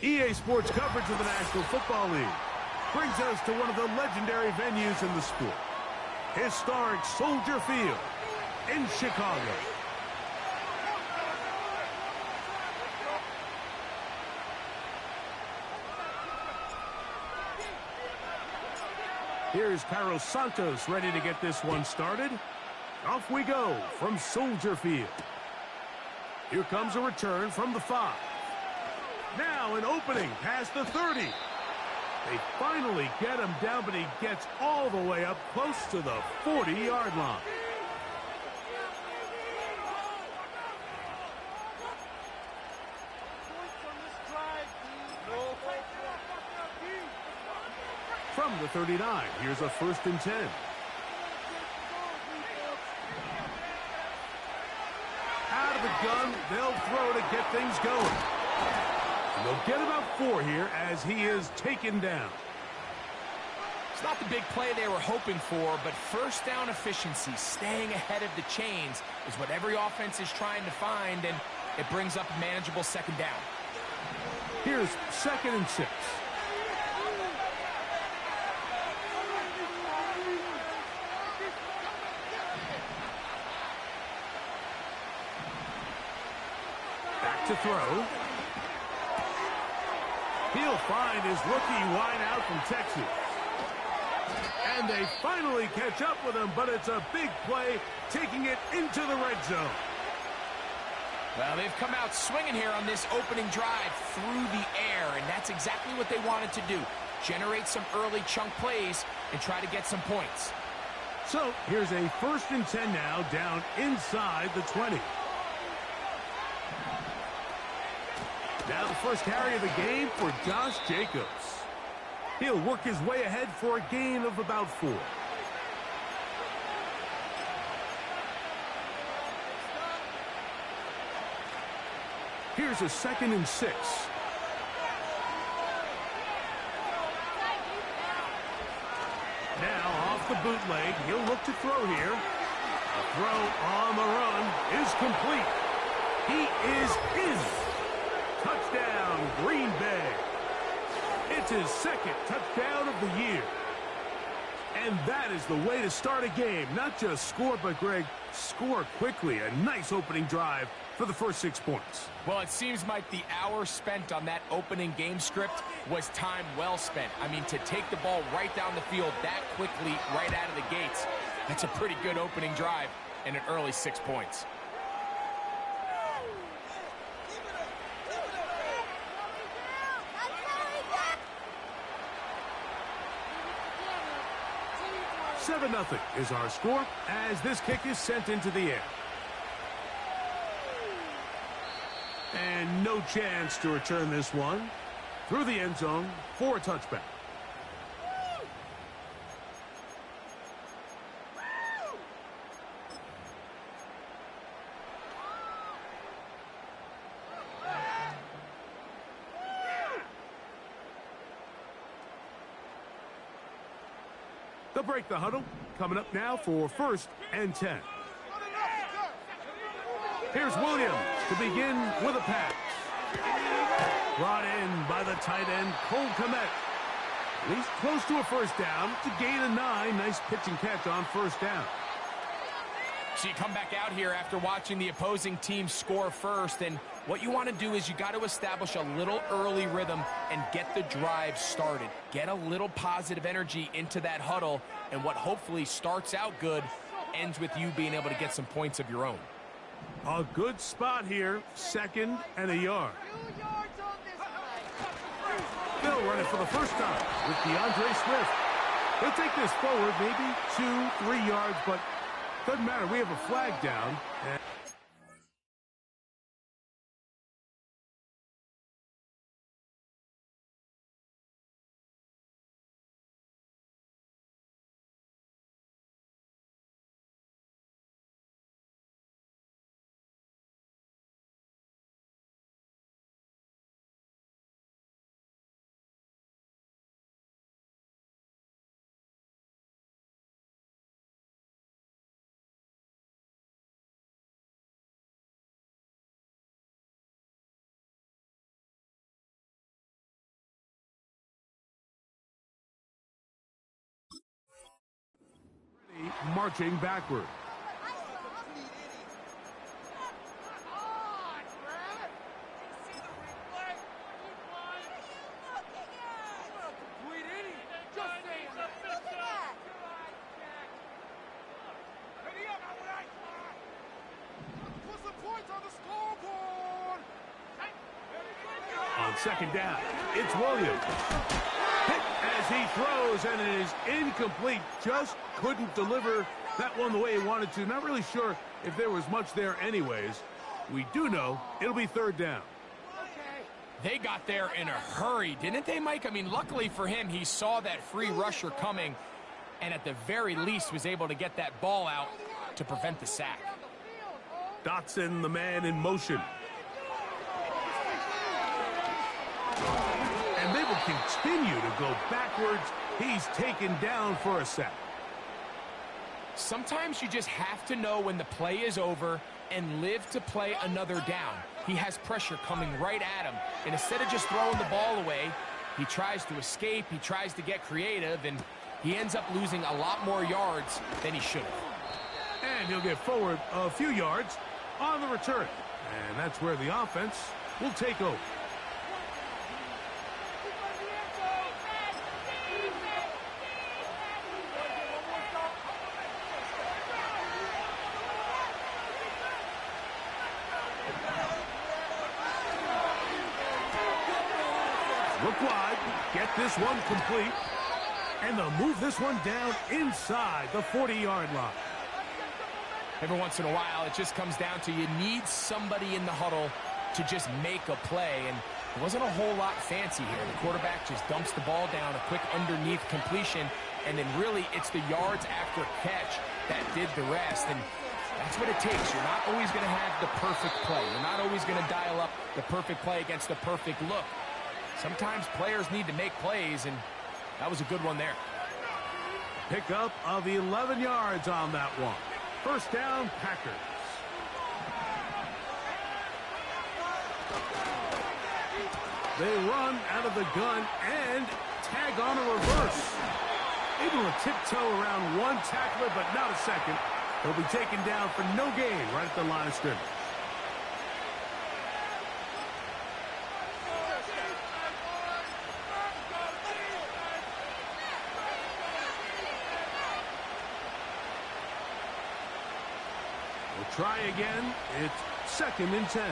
EA Sports coverage of the National Football League brings us to one of the legendary venues in the sport, historic Soldier Field in Chicago. Here's Carlos Santos ready to get this one started. Off we go from Soldier Field. Here comes a return from the 5. Now an opening past the 30. They finally get him down, but he gets all the way up close to the 40-yard line. From the 39, here's a 1st and 10. Out of the gun, they'll throw to get things going. And they'll get about 4 here as he is taken down. It's not the big play they were hoping for, but first down efficiency, staying ahead of the chains, is what every offense is trying to find, and it brings up a manageable 2nd down. Here's 2nd and 6. To throw. He'll find his rookie wideout from Texas. And they finally catch up with him, but it's a big play, taking it into the red zone. Well, they've come out swinging here on this opening drive through the air, and that's exactly what they wanted to do. Generate some early chunk plays and try to get some points. So here's a 1st and 10 now, down inside the 20. Now the first carry of the game for Josh Jacobs. He'll work his way ahead for a gain of about 4. Here's a 2nd and 6. Now off the bootleg, he'll look to throw here. The throw on the run is complete. He is in. Touchdown, Green Bay. It's his 2nd touchdown of the year. And that is the way to start a game. Not just score, but, Greg, score quickly. A nice opening drive for the first 6 points. Well, it seems like the hour spent on that opening game script was time well spent. I mean, to take the ball right down the field that quickly, right out of the gates, that's a pretty good opening drive and an early 6 points. Nothing is our score as this kick is sent into the air. And no chance to return this one through the end zone for a touchback. They'll break the huddle. Coming up now for 1st and 10. Here's Williams to begin with a pass. Brought in by the tight end, Cole Kmet. He's close to a 1st down to gain a 9. Nice pitch and catch on 1st down. So you come back out here after watching the opposing team score first, and what you want to do is you got to establish a little early rhythm and get the drive started. Get a little positive energy into that huddle, and what hopefully starts out good ends with you being able to get some points of your own. A good spot here, 2nd and a yard. They'll run it for the first time with DeAndre Swift. He'll take this forward, maybe 2-3 yards, but doesn't matter. We have a flag down. marching backward. On second down, it's Williams. Hit as he throws, and it is incomplete. Just couldn't deliver that one the way he wanted to. Not really sure if there was much there anyways. We do know it'll be third down. They got there in a hurry, didn't they, Mike? I mean, luckily for him, he saw that free rusher coming, and at the very least was able to get that ball out to prevent the sack. Dotson, the man in motion. And they will continue to go backwards. He's taken down for a sack. Sometimes you just have to know when the play is over and live to play another down. He has pressure coming right at him, and instead of just throwing the ball away, he tries to escape, he tries to get creative, and he ends up losing a lot more yards than he should have. And he'll get forward a few yards on the return. And that's where the offense will take over. Look wide, get this one complete, and they'll move this one down inside the 40-yard line. Every once in a while, it just comes down to you need somebody in the huddle to just make a play, and it wasn't a whole lot fancy here. The quarterback just dumps the ball down, a quick underneath completion, and then really it's the yards after catch that did the rest, and that's what it takes. You're not always going to have the perfect play. You're not always going to dial up the perfect play against the perfect look. Sometimes players need to make plays, and that was a good one there. Pickup of 11 yards on that one. First down, Packers. They run out of the gun and tag on a reverse. Able to tiptoe around one tackler, but not a second. He'll be taken down for no gain right at the line of scrimmage. Try again. It's second and 10.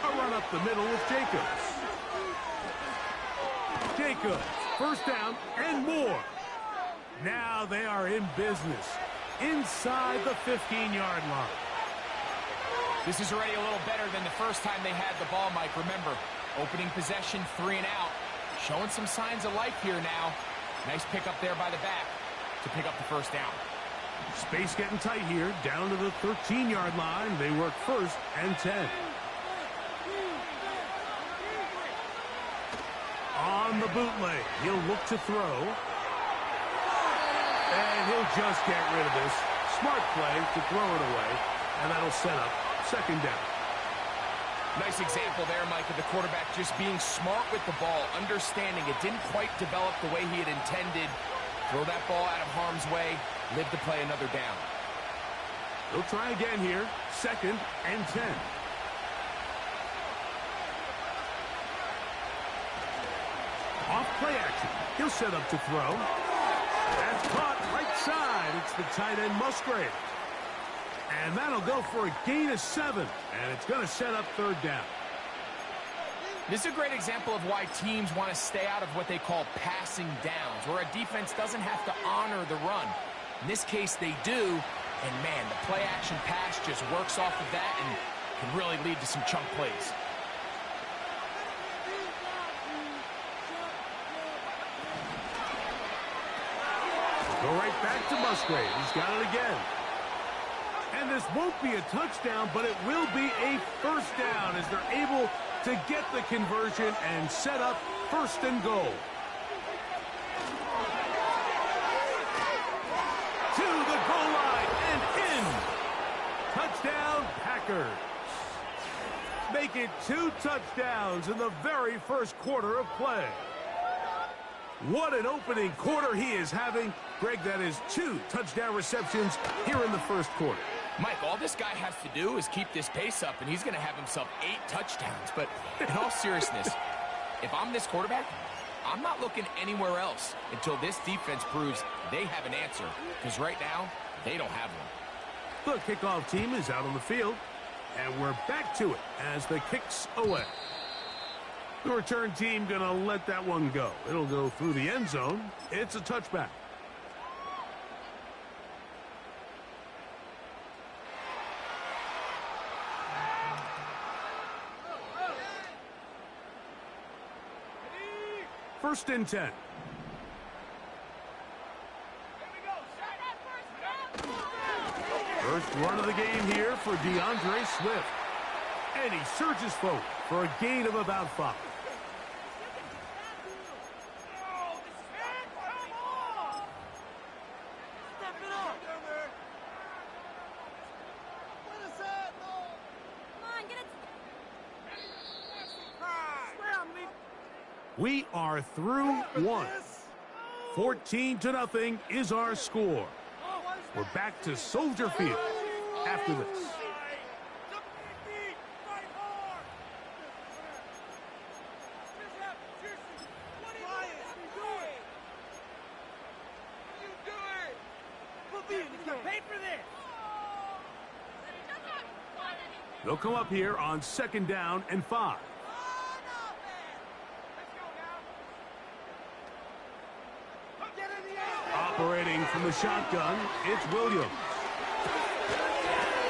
A run up the middle with Jacobs. Jacobs, first down and more. Now they are in business inside the 15-yard line. This is already a little better than the first time they had the ball, Mike. Remember, opening possession, 3 and out. Showing some signs of life here now. Nice pick up there by the back to pick up the first down. Space getting tight here. Down to the 13-yard line. They work first and 10. On the bootleg, he'll look to throw. And he'll just get rid of this. Smart play to throw it away. And that'll set up second down. Nice example there, Mike, of the quarterback just being smart with the ball, understanding it didn't quite develop the way he had intended. Throw that ball out of harm's way, live to play another down. He'll try again here, second and 10. Off play action. He'll set up to throw. That's caught right side. It's the tight end Musgrave. And that'll go for a gain of 7. And it's going to set up third down. This is a great example of why teams want to stay out of what they call passing downs, where a defense doesn't have to honor the run. In this case, they do. And, man, the play-action pass just works off of that and can really lead to some chunk plays. Go right back to Musgrave. He's got it again. And this won't be a touchdown, but it will be a first down as they're able to get the conversion and set up first and goal. To the goal line and in. Touchdown, Packers. make it 2 touchdowns in the very first quarter of play. What an opening quarter he is having. Greg, that is 2 touchdown receptions here in the first quarter. Mike, all this guy has to do is keep this pace up, and he's going to have himself 8 touchdowns. But in all seriousness, if I'm this quarterback, I'm not looking anywhere else until this defense proves they have an answer, because right now, they don't have one. The kickoff team is out on the field, and we're back to it as the kick's away. The return team going to let that one go. It'll go through the end zone. It's a touchback. First and 10. First run of the game here for DeAndre Swift. And he surges forward for a gain of about 5. We are through 1. 14-0 is our score. We're back to Soldier Field after this. They'll come up here on 2nd down and 5. Operating from the shotgun, it's Williams.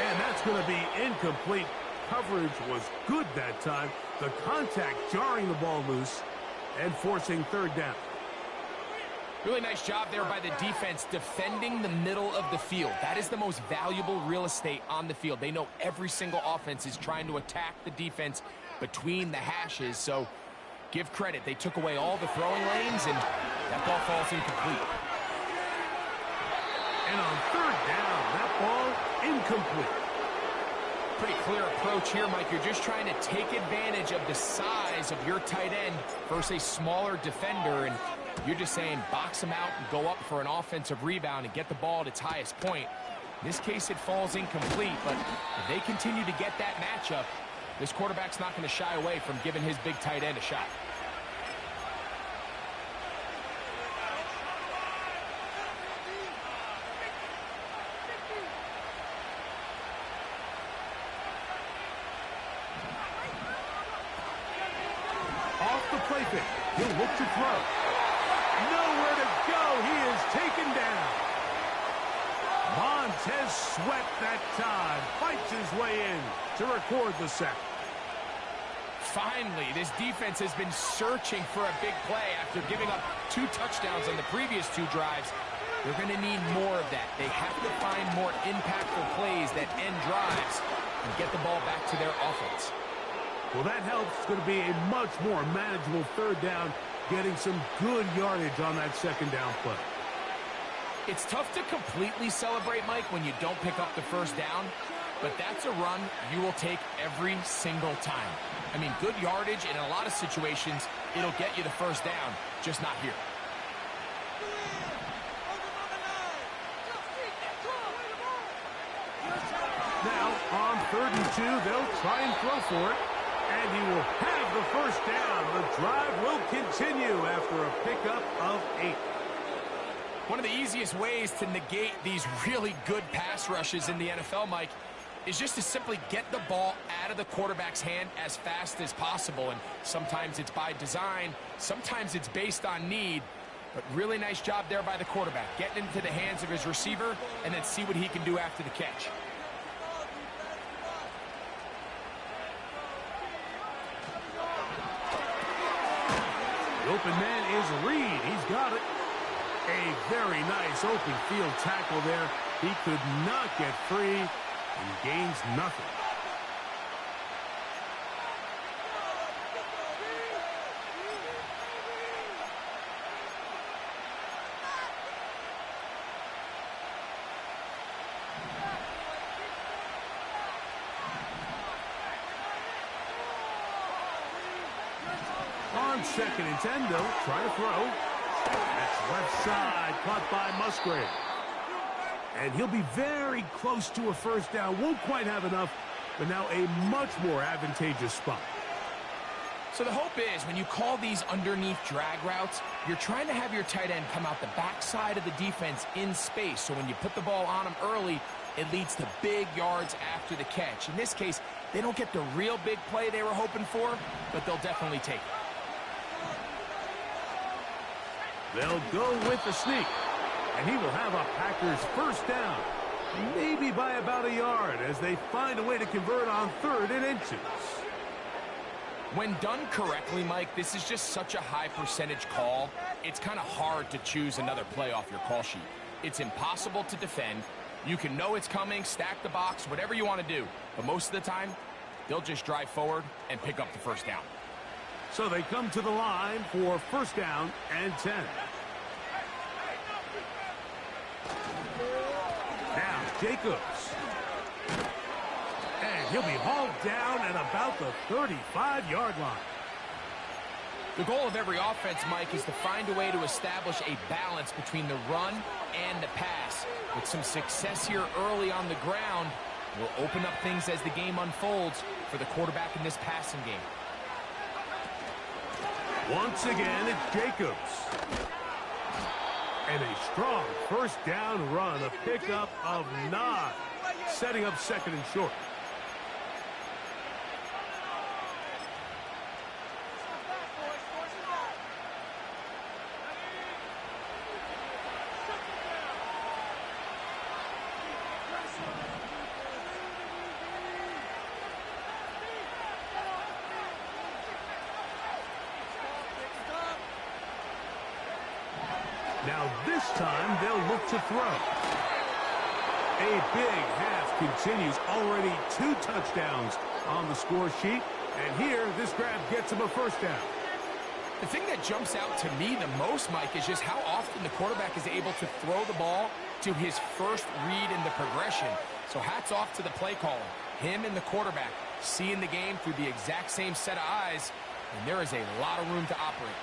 And that's going to be incomplete. Coverage was good that time. The contact jarring the ball loose and forcing 3rd down. Really nice job there by the defense defending the middle of the field. That is the most valuable real estate on the field. They know every single offense is trying to attack the defense between the hashes, so give credit. They took away all the throwing lanes, and that ball falls incomplete. And on 3rd down, that ball incomplete. Pretty clear approach here, Mike. You're just trying to take advantage of the size of your tight end versus a smaller defender, and you're just saying box him out and go up for an offensive rebound and get the ball at its highest point. In this case, it falls incomplete, but if they continue to get that matchup, this quarterback's not going to shy away from giving his big tight end a shot. Off the play pick, he'll look to throw. Nowhere to go, he is taken down. Montez Sweat that time fights his way in to record the sack. Finally, this defense has been searching for a big play after giving up 2 touchdowns on the previous 2 drives. They're going to need more of that. They have to find more impactful plays that end drives and get the ball back to their offense. Well, that helps. It's going to be a much more manageable 3rd down, getting some good yardage on that 2nd down play. It's tough to completely celebrate, Mike, when you don't pick up the 1st down, but that's a run you will take every single time. I mean, good yardage, and in a lot of situations, it'll get you the 1st down, just not here. Now, on 3rd and 2, they'll try and throw for it. And he will have the 1st down. The drive will continue after a pickup of 8. One of the easiest ways to negate these really good pass rushes in the NFL, Mike, is just to simply get the ball out of the quarterback's hand as fast as possible. And sometimes it's by design, sometimes it's based on need. But really nice job there by the quarterback, getting into the hands of his receiver and then see what he can do after the catch. The open man is Reed. He's got it. A very nice open field tackle there. He could not get free and gains nothing. On 2nd and 10, they'll try to throw. That's left side, caught by Musgrave. And he'll be very close to a first down. Won't quite have enough, but now a much more advantageous spot. So the hope is when you call these underneath drag routes, you're trying to have your tight end come out the backside of the defense in space. So when you put the ball on him early, it leads to big yards after the catch. In this case, they don't get the real big play they were hoping for, but they'll definitely take it. They'll go with the sneak, and he will have a Packers first down, maybe by about a yard as they find a way to convert on 3rd and inches. When done correctly, Mike, this is just such a high percentage call. It's kind of hard to choose another play off your call sheet. It's impossible to defend. You can know it's coming, stack the box, whatever you want to do. But most of the time, they'll just drive forward and pick up the first down. So they come to the line for first down and 10. Now Jacobs. And he'll be hauled down at about the 35-yard line. The goal of every offense, Mike, is to find a way to establish a balance between the run and the pass. With some success here early on the ground, will open up things as the game unfolds for the quarterback in this passing game. Once again, it's Jacobs. And a strong first down run, a pickup of 9, setting up 2nd and short. Now this time they'll look to throw. A big half continues. Already 2 touchdowns on the score sheet. And here, this grab gets him a first down. The thing that jumps out to me the most, Mike, is just how often the quarterback is able to throw the ball to his first read in the progression. So hats off to the play caller. Him and the quarterback seeing the game through the exact same set of eyes. And there is a lot of room to operate.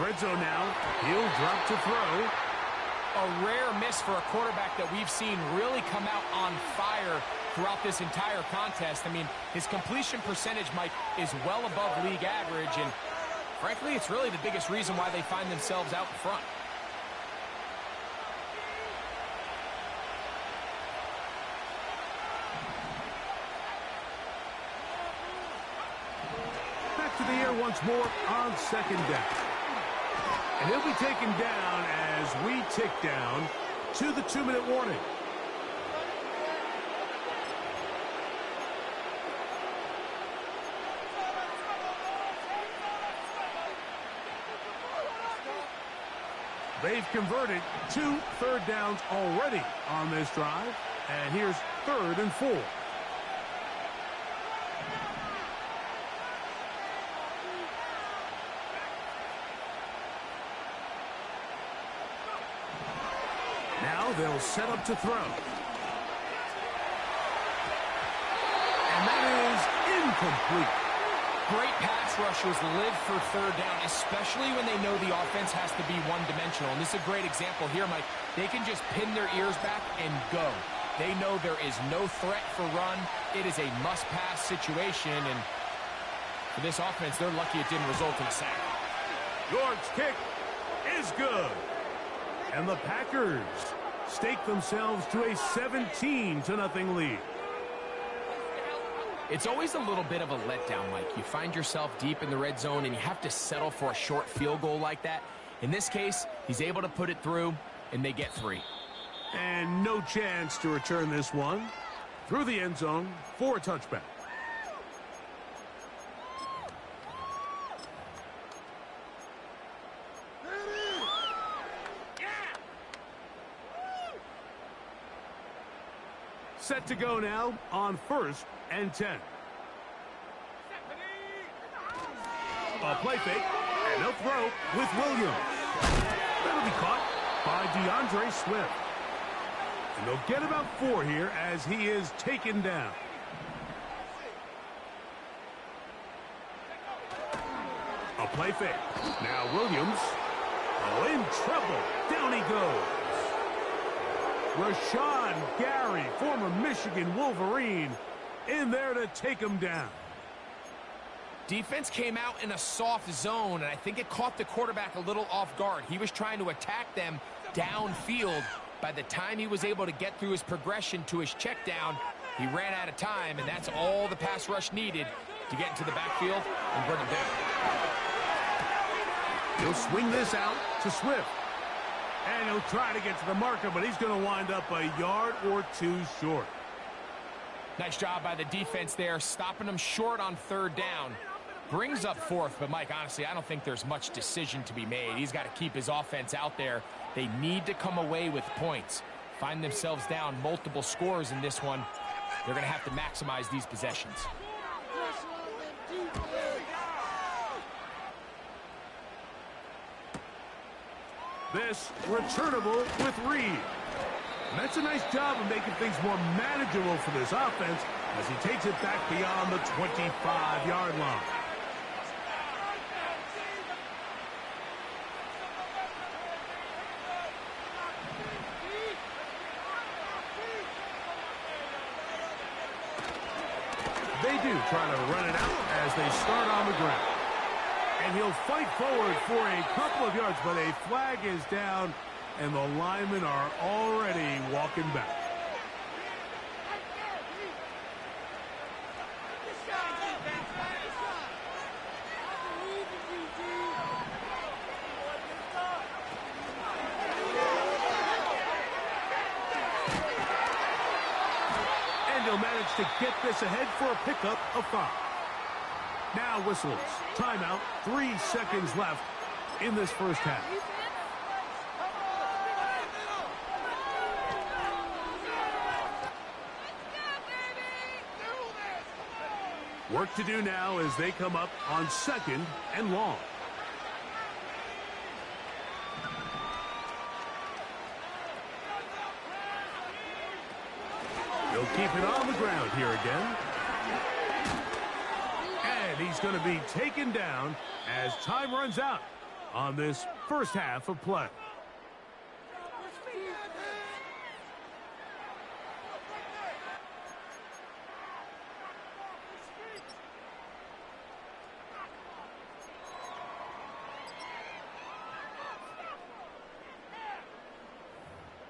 Red zone now. He'll drop to throw. A rare miss for a quarterback that we've seen really come out on fire throughout this entire contest. I mean, his completion percentage, Mike, is well above league average, and frankly, it's really the biggest reason why they find themselves out in front. Back to the air once more on 2nd down. And he'll be taken down as we tick down to the 2-minute warning. They've converted 2 third downs already on this drive. And here's 3rd and 4. Now they'll set up to throw. And that is incomplete. Great pass rushers live for 3rd down, especially when they know the offense has to be one-dimensional. And this is a great example here, Mike. They can just pin their ears back and go. They know there is no threat for run. It is a must-pass situation, and for this offense, they're lucky it didn't result in a sack. York's kick is good. And the Packers stake themselves to a 17-0 lead. It's always a little bit of a letdown, Mike. You find yourself deep in the red zone, and you have to settle for a short field goal like that. In this case, he's able to put it through, and they get 3. And no chance to return this one through the end zone for a touchback. Set to go now on 1st and 10. A play fake, and they'll throw with Williams. That'll be caught by DeAndre Swift. And they'll get about 4 here as he is taken down. A play fake. Now Williams. Oh, in trouble. Down he goes. Rashawn Gary, former Michigan Wolverine, in there to take him down. Defense came out in a soft zone, and I think it caught the quarterback a little off guard. He was trying to attack them downfield. By the time he was able to get through his progression to his check down, he ran out of time, and that's all the pass rush needed to get into the backfield and bring him down. He'll swing this out to Swift. And he'll try to get to the marker, but he's going to wind up a yard or 2 short. Nice job by the defense there, stopping them short on 3rd down. Brings up 4th, but Mike, honestly, I don't think there's much decision to be made. He's got to keep his offense out there. They need to come away with points. Find themselves down multiple scores in this one. They're going to have to maximize these possessions. This returnable with Reed. And that's a nice job of making things more manageable for this offense as he takes it back beyond the 25-yard line. They do try to run it out as they start on the ground. And he'll fight forward for a couple of yards, but a flag is down, and the linemen are already walking back. And he'll manage to get this ahead for a pickup of 5. Now whistles. Timeout. 3 seconds left in this first half. Work to do now as they come up on 2nd and long. He'll keep it on the ground here again. And he's going to be taken down as time runs out on this first half of play.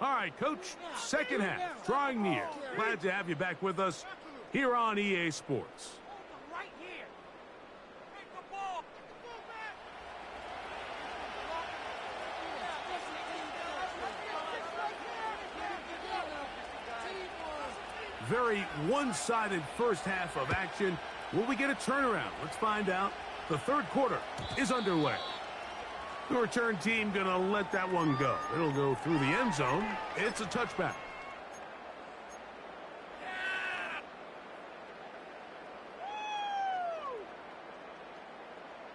All right, Coach, second half, drawing near. Glad to have you back with us here on EA Sports. Very one-sided first half of action. Will we get a turnaround? Let's find out. The third quarter is underway. The return team going to let that one go. It'll go through the end zone. It's a touchback.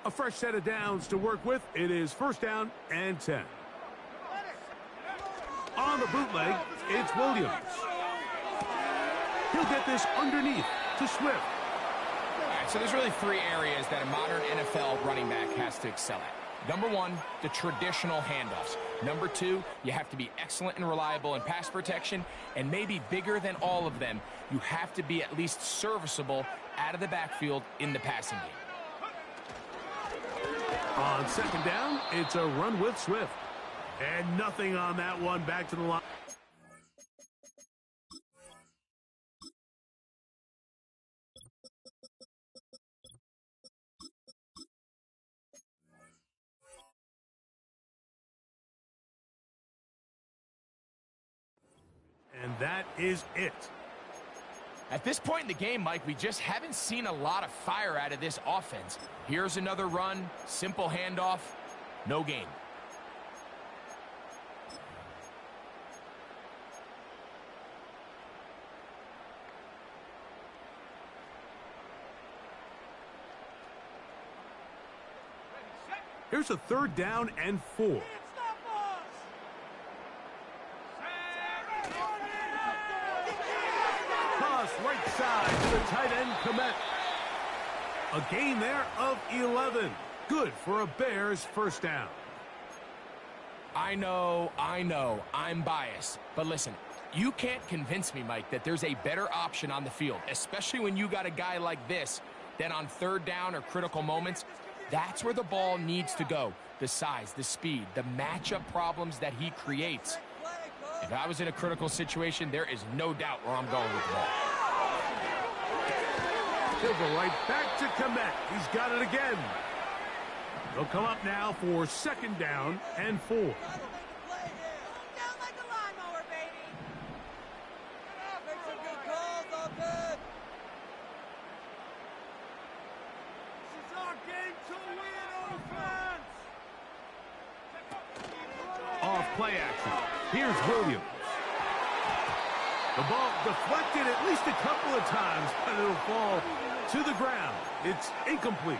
A fresh set of downs to work with. It is 1st down and 10. On the bootleg, it's Williams. He'll get this underneath to Swift. All right, so there's really 3 areas that a modern NFL running back has to excel at. Number 1, the traditional handoffs. Number 2, you have to be excellent and reliable in pass protection. And maybe bigger than all of them, you have to be at least serviceable out of the backfield in the passing game. On 2nd down, it's a run with Swift. And nothing on that one. Back to the line. And that is it. At this point in the game, Mike, we just haven't seen a lot of fire out of this offense. Here's another run, simple handoff, no gain. Here's a 3rd down and 4. outside to the tight end, Komet. A gain there of 11. Good for a Bears first down. I know, I'm biased. But listen, you can't convince me, Mike, that there's a better option on the field, especially when you got a guy like this, than on third down or critical moments. That's where the ball needs to go. The size, the speed, the matchup problems that he creates. If I was in a critical situation, there is no doubt where I'm going with the ball. He'll go right back to Komet. He's got it again. They'll come up now for second down and 4. Down like a lawnmower, baby. Make some good calls, all good. This is our game to win, offense. Off play action. Here's Williams. The ball deflected at least a couple of times, but it'll fall to the ground. It's incomplete.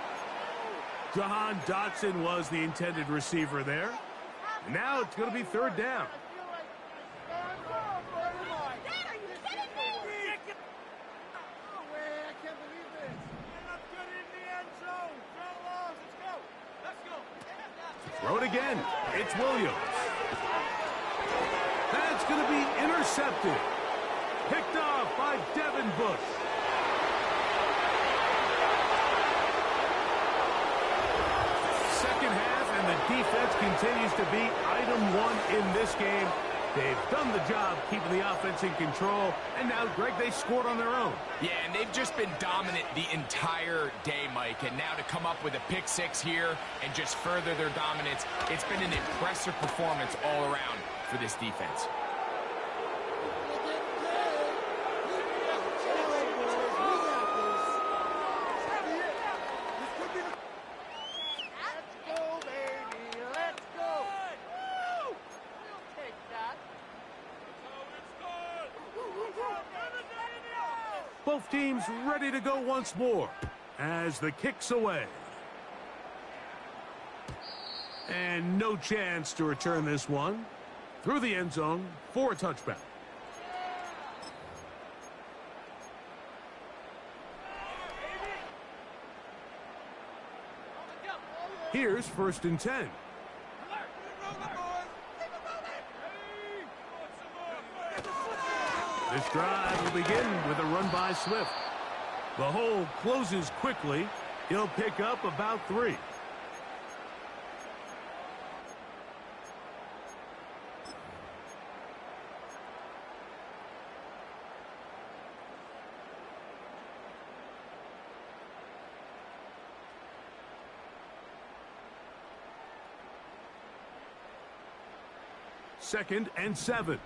Jahan Dotson was the intended receiver there. Now it's going to be third down. Throw it again. It's Williams. That's going to be intercepted. Picked off by Devin Bush. Second half, and the defense continues to be item 1 in this game. They've done the job keeping the offense in control, and now, Greg, they scored on their own. Yeah, and they've just been dominant the entire day, Mike. And now to come up with a pick 6 here and just further their dominance, it's been an impressive performance all around for this defense. Both teams ready to go once more as the kick's away. And no chance to return this one through the end zone for a touchback. Here's first and 10. This drive will begin with a run by Swift. The hole closes quickly. He'll pick up about 3. Second and 7.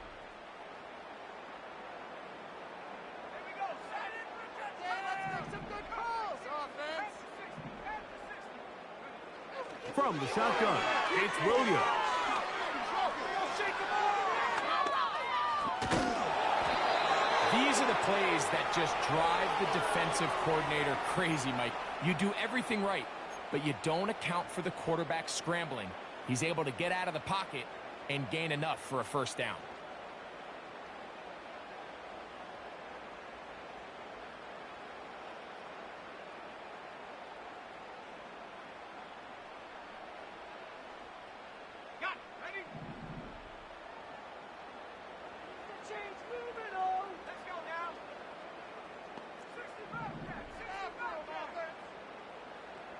From the shotgun, it's Williams. These are the plays that just drive the defensive coordinator crazy, Mike. You do everything right, but you don't account for the quarterback scrambling. He's able to get out of the pocket and gain enough for a first down.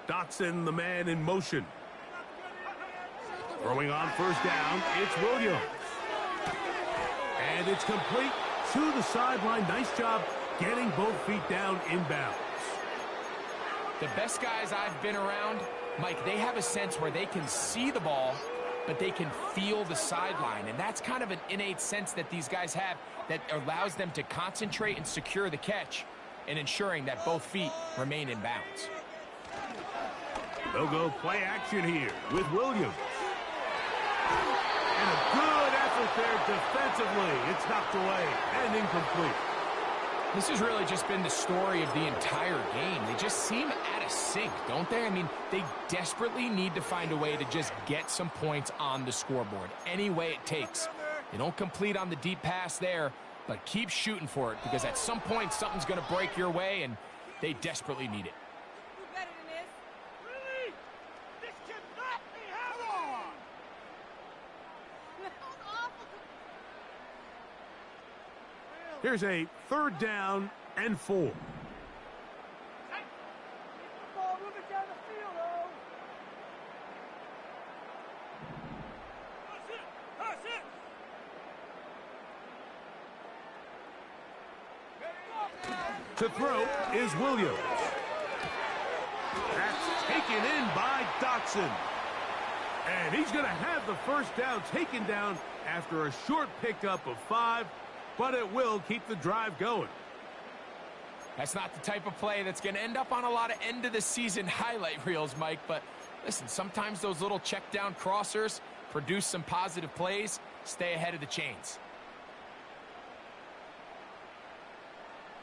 Dotson, the man in motion. Throwing on first down, it's Williams. And it's complete to the sideline. Nice job getting both feet down inbounds. The best guys I've been around, Mike, they have a sense where they can see the ball, but they can feel the sideline. And that's kind of an innate sense that these guys have that allows them to concentrate and secure the catch and ensuring that both feet remain in bounds. They'll go play action here with Williams. And a good effort there defensively. It's knocked away and incomplete. This has really just been the story of the entire game. They just seem out of sync, don't they? I mean, they desperately need to find a way to just get some points on the scoreboard, any way it takes. They don't complete on the deep pass there, but keep shooting for it because at some point something's going to break your way, and they desperately need it. Do better than this. Really? This cannot be happening! That was awful. Here's a 3rd down and 4. Ball moving down the field, oh. That's it! That's it! To throw is Williams. That's taken in by Dotson. And he's going to have the first down taken down after a short pickup of 5, but it will keep the drive going. That's not the type of play that's going to end up on a lot of end-of-the-season highlight reels, Mike, but listen, sometimes those little check-down crossers produce some positive plays. Stay ahead of the chains.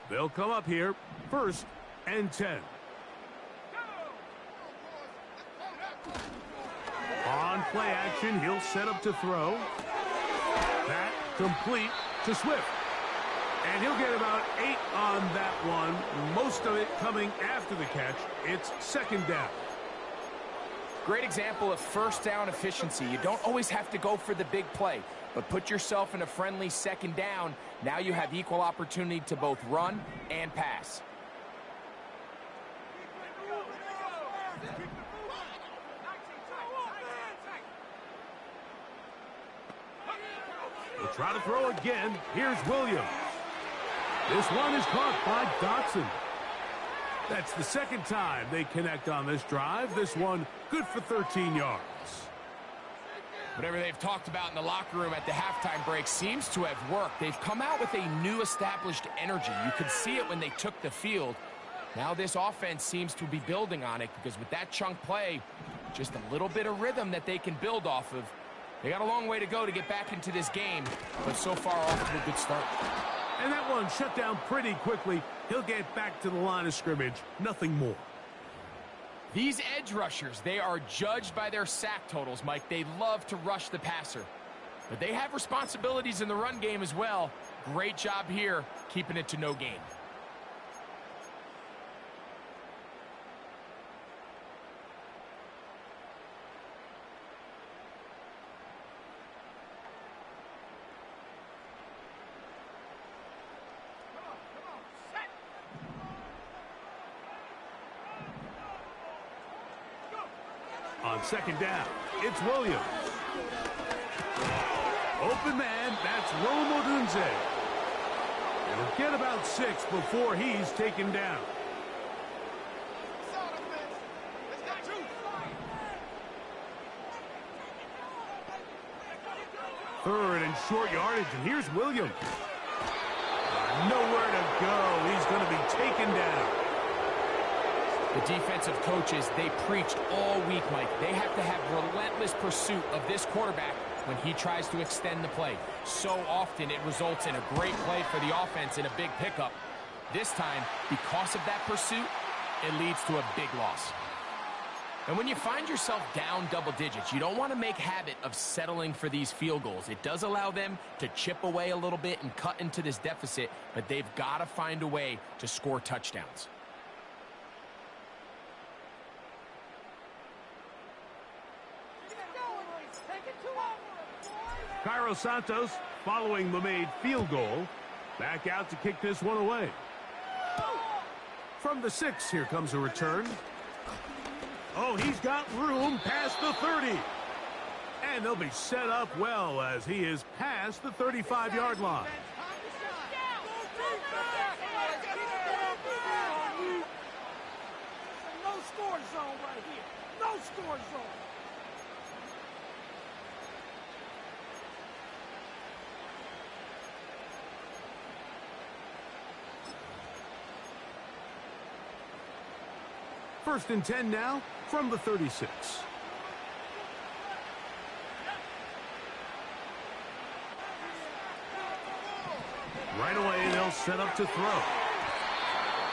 They'll come up here, 1st and 10. On play action, he'll set up to throw. That complete to Swift. And he'll get about 8 on that one, most of it coming after the catch. It's 2nd down. Great example of first down efficiency. You don't always have to go for the big play, but put yourself in a friendly 2nd down. Now you have equal opportunity to both run and pass. We'll try to throw again. Here's Williams. This one is caught by Dotson. That's the 2nd time they connect on this drive. This one good for 13 yards. Whatever they've talked about in the locker room at the halftime break seems to have worked. They've come out with a new established energy. You could see it when they took the field. Now this offense seems to be building on it because with that chunk play, just a little bit of rhythm that they can build off of. They got a long way to go to get back into this game, but so far off to a good start. And that one shut down pretty quickly. He'll get back to the line of scrimmage. Nothing more. These edge rushers, they are judged by their sack totals, Mike. They love to rush the passer. But they have responsibilities in the run game as well. Great job here, keeping it to no gain. On 2nd down, it's Williams. Open man, that's Rome Odunze. He'll get about 6 before he's taken down. 3rd and short yardage, and here's Williams. Nowhere to go. He's going to be taken down. The defensive coaches, they preached all week, Mike. They have to have relentless pursuit of this quarterback when he tries to extend the play. So often it results in a great play for the offense and a big pickup. This time, because of that pursuit, it leads to a big loss. And when you find yourself down double digits, you don't want to make habit of settling for these field goals. It does allow them to chip away a little bit and cut into this deficit, but they've got to find a way to score touchdowns. Cairo Santos following the made field goal. Back out to kick this one away. From the 6, here comes a return. Oh, he's got room past the 30. And they'll be set up well as he is past the 35-yard line. No score zone right here. No score zone. First and 10 now from the 36. Right away, they'll set up to throw.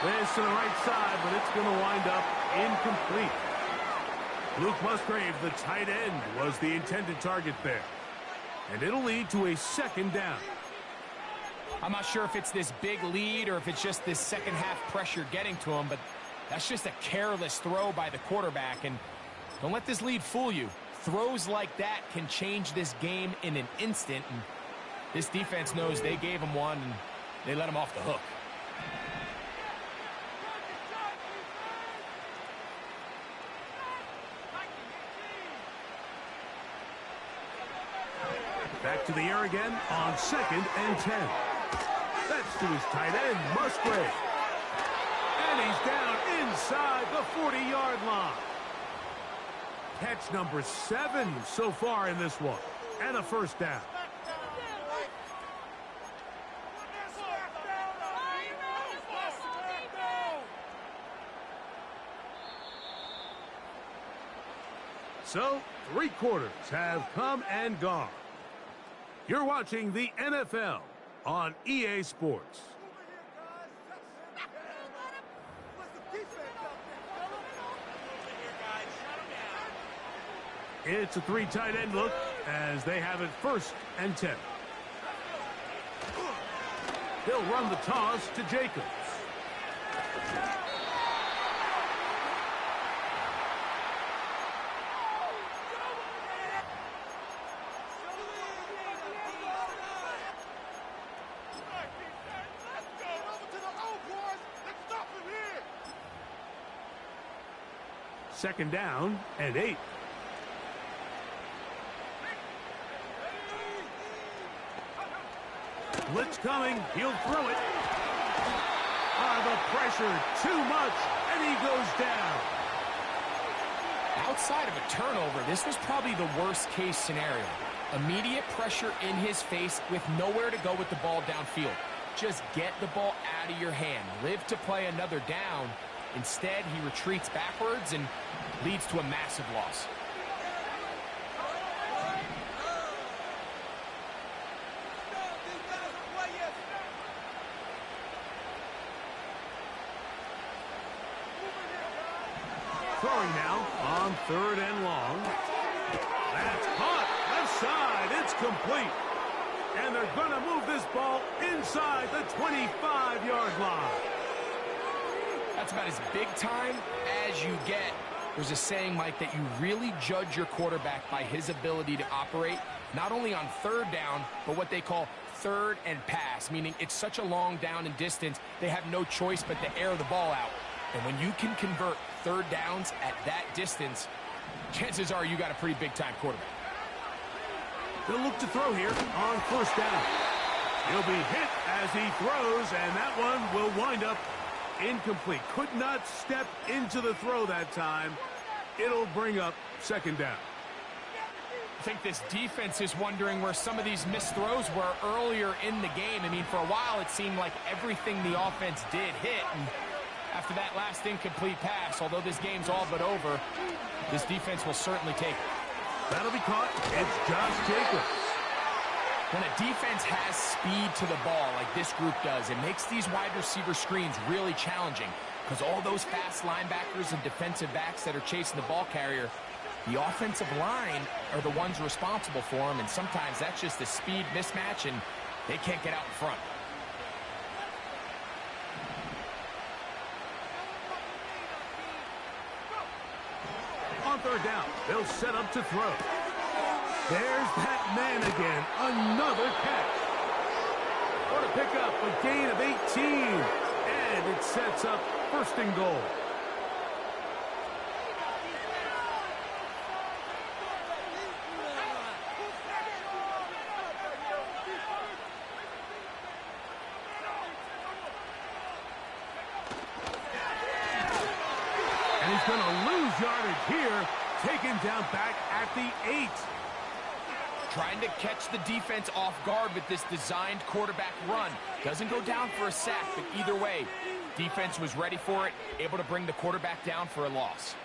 This to the right side, but it's going to wind up incomplete. Luke Musgrave, the tight end, was the intended target there. And it'll lead to a 2nd down. I'm not sure if it's this big lead or if it's just this second half pressure getting to him, but that's just a careless throw by the quarterback. And don't let this lead fool you. Throws like that can change this game in an instant. And this defense knows they gave him one, and they let him off the hook. Back to the air again on 2nd and 10. That's to his tight end, Musgrave. And he's down inside the 40-yard line. Catch number 7 so far in this one. And a first down. So, 3 quarters have come and gone. You're watching the NFL on EA Sports. It's a 3 tight end look as they have it 1st and 10. He'll run the toss to Jacobs. Second down and 8. Blitz coming. He'll throw it. The pressure too much, and he goes down. Outside of a turnover, this was probably the worst case scenario. Immediate pressure in his face with nowhere to go with the ball downfield. Just get the ball out of your hand. Live to play another down. Instead, he retreats backwards and leads to a massive loss. Throwing now on 3rd and long. That's caught. Left side. It's complete. And they're going to move this ball inside the 25-yard line. That's about as big time as you get. There's a saying, Mike, that you really judge your quarterback by his ability to operate, not only on 3rd down, but what they call 3rd and pass, meaning it's such a long down and distance, they have no choice but to air the ball out. And when you can convert 3rd downs at that distance, chances are you got a pretty big-time quarterback. He'll look to throw here on 1st down. He'll be hit as he throws, and that one will wind up incomplete. Could not step into the throw that time. It'll bring up 2nd down. I think this defense is wondering where some of these missed throws were earlier in the game. I mean, for a while it seemed like everything the offense did hit, and after that last incomplete pass, although this game's all but over, this defense will certainly take it. That'll be caught. It's Josh Jacobs. When a defense has speed to the ball like this group does, it makes these wide receiver screens really challenging because all those fast linebackers and defensive backs that are chasing the ball carrier, the offensive line are the ones responsible for them, and sometimes that's just a speed mismatch, and they can't get out in front. On 3rd down, they'll set up to throw. There's that man again. Another catch. What a pickup, a gain of 18. And it sets up 1st and goal. And he's going to lose yardage here. Taken down back at the 8. Trying to catch the defense off guard with this designed quarterback run. Doesn't go down for a sack, but either way, defense was ready for it, able to bring the quarterback down for a loss.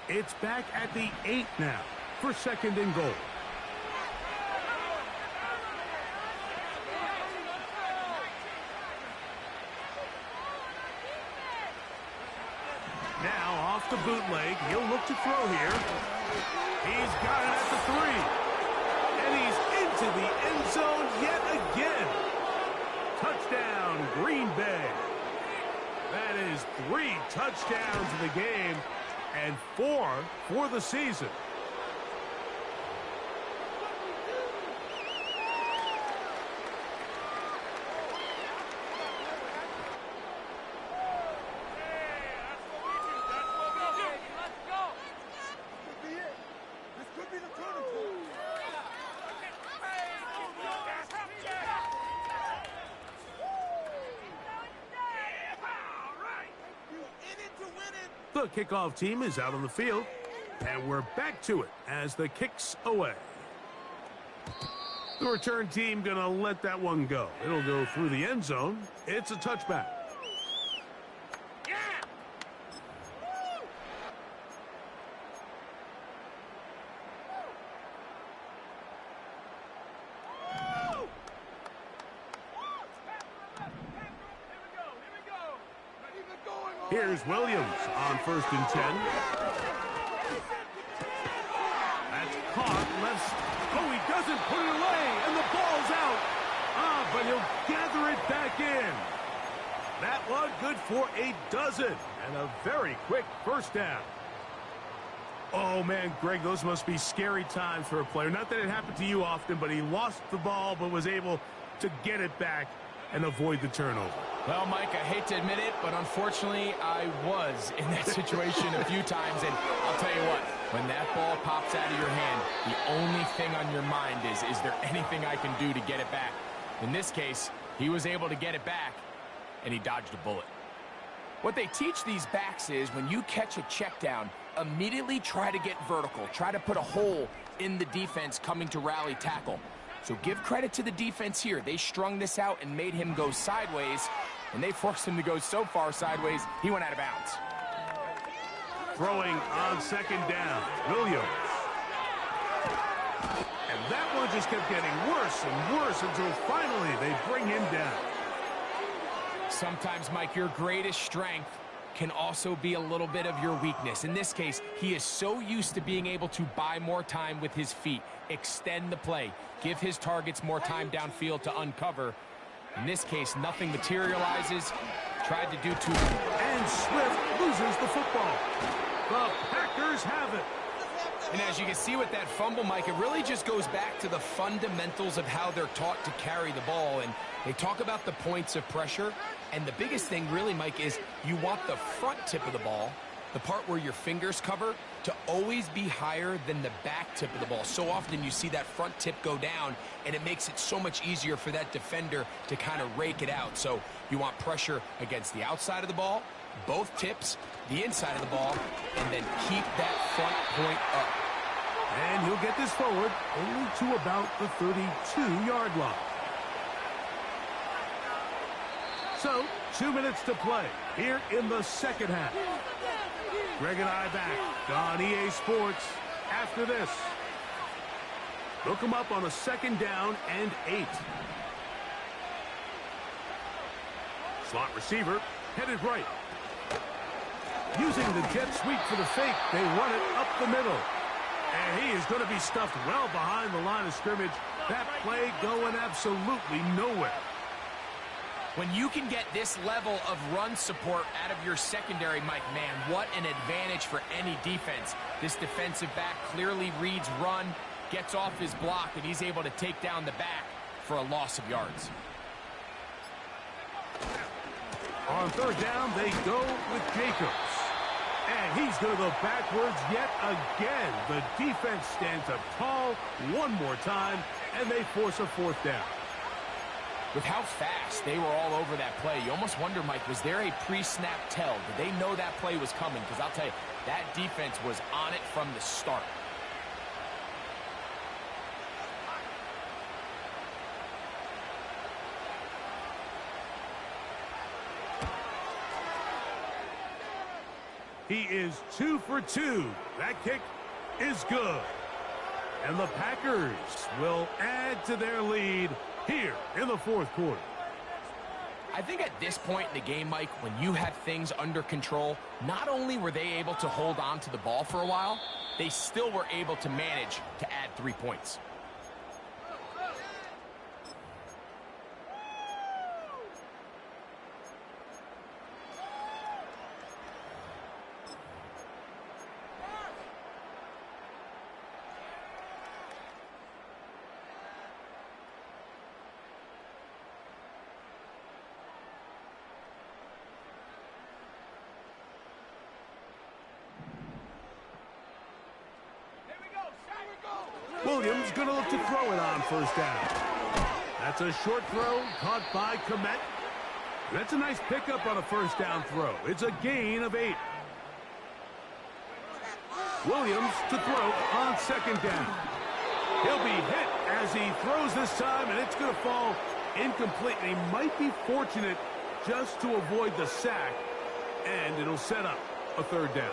It's back at the 8 now for 2nd and goal. Now off the bootleg, he'll look to throw here. He's got it at the 3. And he's into the end Green Bay. That is 3 touchdowns in the game and 4 for the season. The kickoff team is out on the field, and we're back to it as the kick's away. The return team gonna let that one go. It'll go through the end zone. It's a touchback. Here's Williams on 1st and 10. That's caught. Oh, he doesn't put it away, and the ball's out. But he'll gather it back in. That one good for a dozen, and a very quick first down. Oh, man, Greg, those must be scary times for a player. Not that it happened to you often, but he lost the ball but was able to get it back and avoid the turnover. Well, Mike, I hate to admit it, but unfortunately, I was in that situation a few times, and I'll tell you what, when that ball pops out of your hand, the only thing on your mind is there anything I can do to get it back? In this case, he was able to get it back, and he dodged a bullet. What they teach these backs is when you catch a check down, immediately try to get vertical, try to put a hole in the defense coming to rally tackle. So give credit to the defense here. They strung this out and made him go sideways, and they forced him to go so far sideways, he went out of bounds. Throwing on 2nd down, Williams. And that one just kept getting worse and worse until finally they bring him down. Sometimes, Mike, your greatest strength can also be a little bit of your weakness. In this case, he is so used to being able to buy more time with his feet, extend the play, give his targets more time downfield to uncover. In this case, nothing materializes. Tried to do too much. And Swift loses the football. The Packers have it. And as you can see with that fumble, Mike, it really just goes back to the fundamentals of how they're taught to carry the ball. And they talk about the points of pressure. And the biggest thing really, Mike, is you want the front tip of the ball, the part where your fingers cover, to always be higher than the back tip of the ball. So often you see that front tip go down, and it makes it so much easier for that defender to kind of rake it out. So you want pressure against the outside of the ball, both tips, the inside of the ball, and then keep that front point up. And he'll get this forward only to about the 32-yard line. So, 2 minutes to play here in the second half. Greg and I back on EA Sports after this. Look him up on a 2nd down and 8. Slot receiver headed right. Using the jet sweep for the fake, they run it up the middle. And he is going to be stuffed well behind the line of scrimmage. That play going absolutely nowhere. When you can get this level of run support out of your secondary, Mike, man, what an advantage for any defense. This defensive back clearly reads run, gets off his block, and he's able to take down the back for a loss of yards. On 3rd down, they go with Jacobs. And he's going to go backwards yet again. The defense stands up tall one more time, and they force a 4th down. With how fast they were all over that play, you almost wonder, Mike, was there a pre-snap tell? Did they know that play was coming? Because I'll tell you, that defense was on it from the start. He is 2 for 2. That kick is good. And the Packers will add to their lead here in the 4th quarter. I think at this point in the game, Mike, when you have things under control, not only were they able to hold on to the ball for a while, they still were able to manage to add 3 points. Williams going to look to throw it on first down. That's a short throw caught by Komet. That's a nice pickup on a first down throw. It's a gain of 8. Williams to throw on second down. He'll be hit as he throws this time, and it's going to fall incomplete. And he might be fortunate just to avoid the sack, and it'll set up a third down.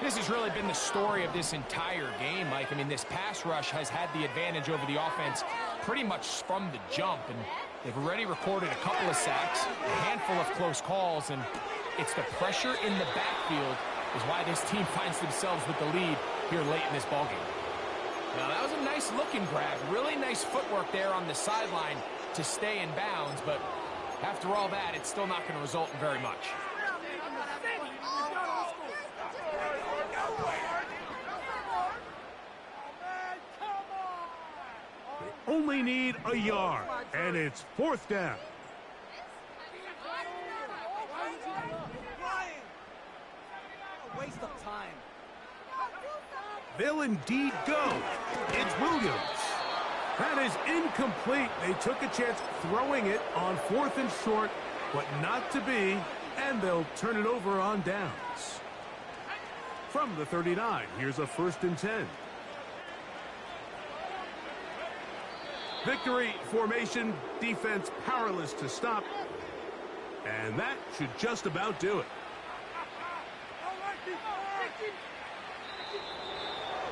This has really been the story of this entire game, Mike. I mean, this pass rush has had the advantage over the offense pretty much from the jump, and they've already recorded a couple of sacks, a handful of close calls, and it's the pressure in the backfield is why this team finds themselves with the lead here late in this ballgame. Now, that was a nice-looking grab. Really nice footwork there on the sideline to stay in bounds, but after all that, it's still not going to result in very much. They only need a yard, and it's fourth down. Waste of time. They'll indeed go. It's Williams. That is incomplete. They took a chance throwing it on fourth and short, but not to be, and they'll turn it over on downs. From the 39, here's a 1st and 10. Victory formation, defense powerless to stop, and that should just about do it.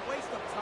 Waste of time.